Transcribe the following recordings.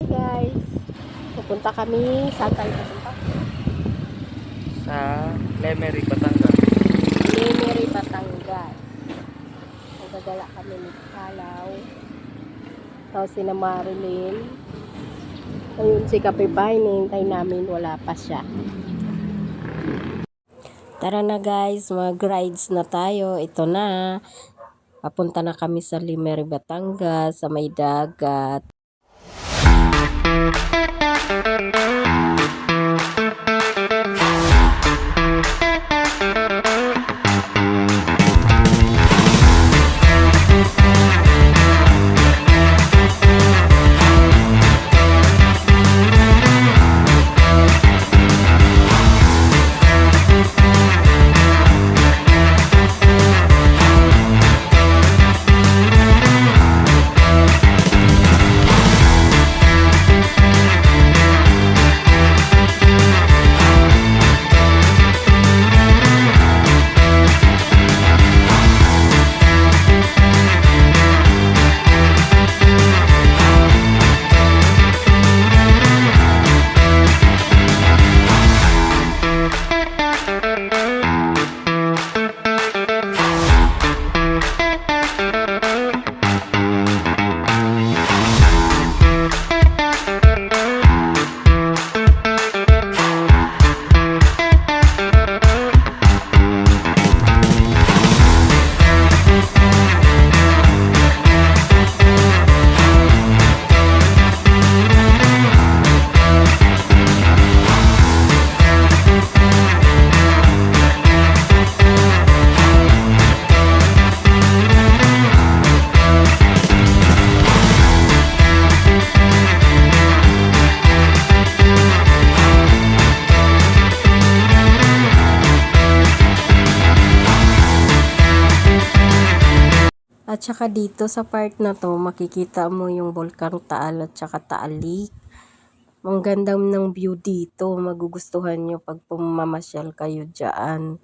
Guys, pupunta kami. Saan tayo pupunta? Sa Lemery, Batangas. Lemery, Batangas. Magdadala kami ni Kalaw. Tapos si na Marilyn. Ayun si Kapibay, hinihintay namin, wala pa siya. Tara na guys, mag-rides na tayo. Ito na. Papunta na kami sa Lemery, Batangas, sa may dagat. At saka dito sa part na to, makikita mo yung Bulkang Taal at saka Taalik. Ang ganda ng view dito. Magugustuhan nyo pag pumamasyal kayo dyan.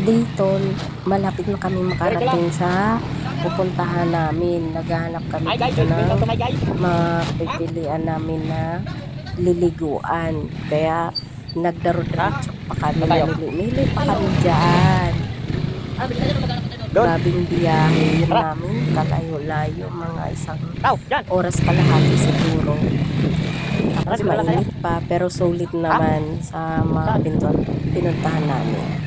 Dito, malapit na kami makarating sa pupuntahan namin. Naghahanap kami dito ng mapipilian namin na liliguan. Kaya nagdaro-diretso pa kami. Namili pa kami dyan. Grabing biyahe namin. Kalayo-layo. Mga isang oras kalahati siguro. Tapos mainit pa. Pero sulit naman sa mga pinuntahan namin.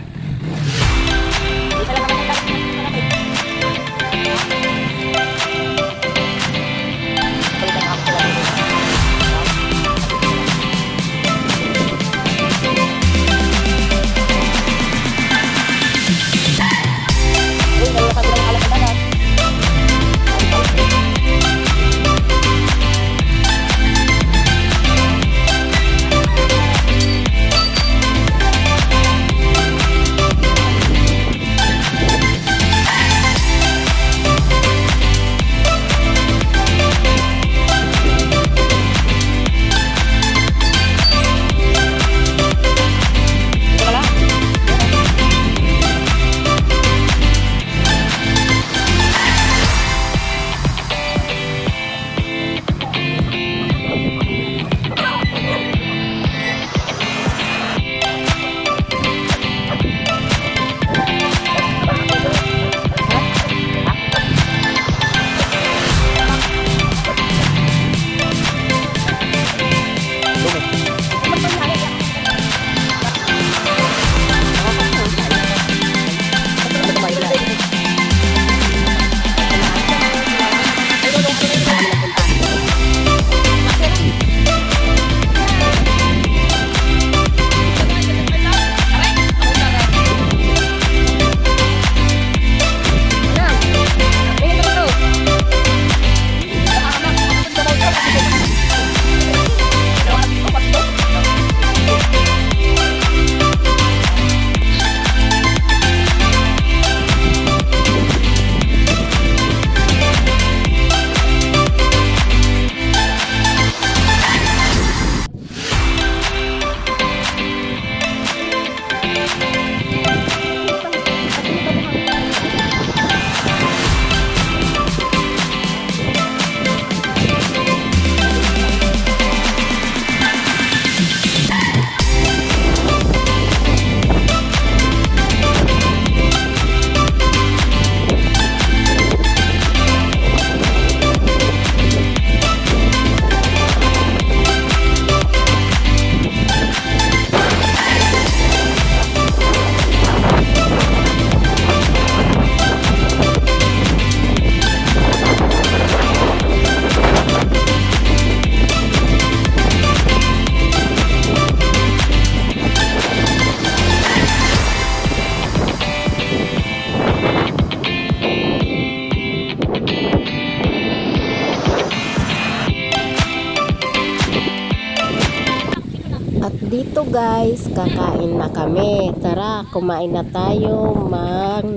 Dito guys, kakain na kami. Tara, kumain na tayo,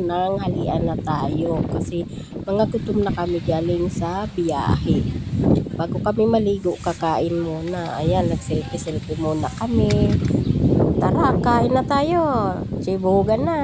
nanghalian na tayo. Kasi mga gutom na kami galing sa biyahe. Bago kami maligo, kakain muna. Ayan, nagselfie-selfie muna kami. Tara, kain na tayo. Sibugan na.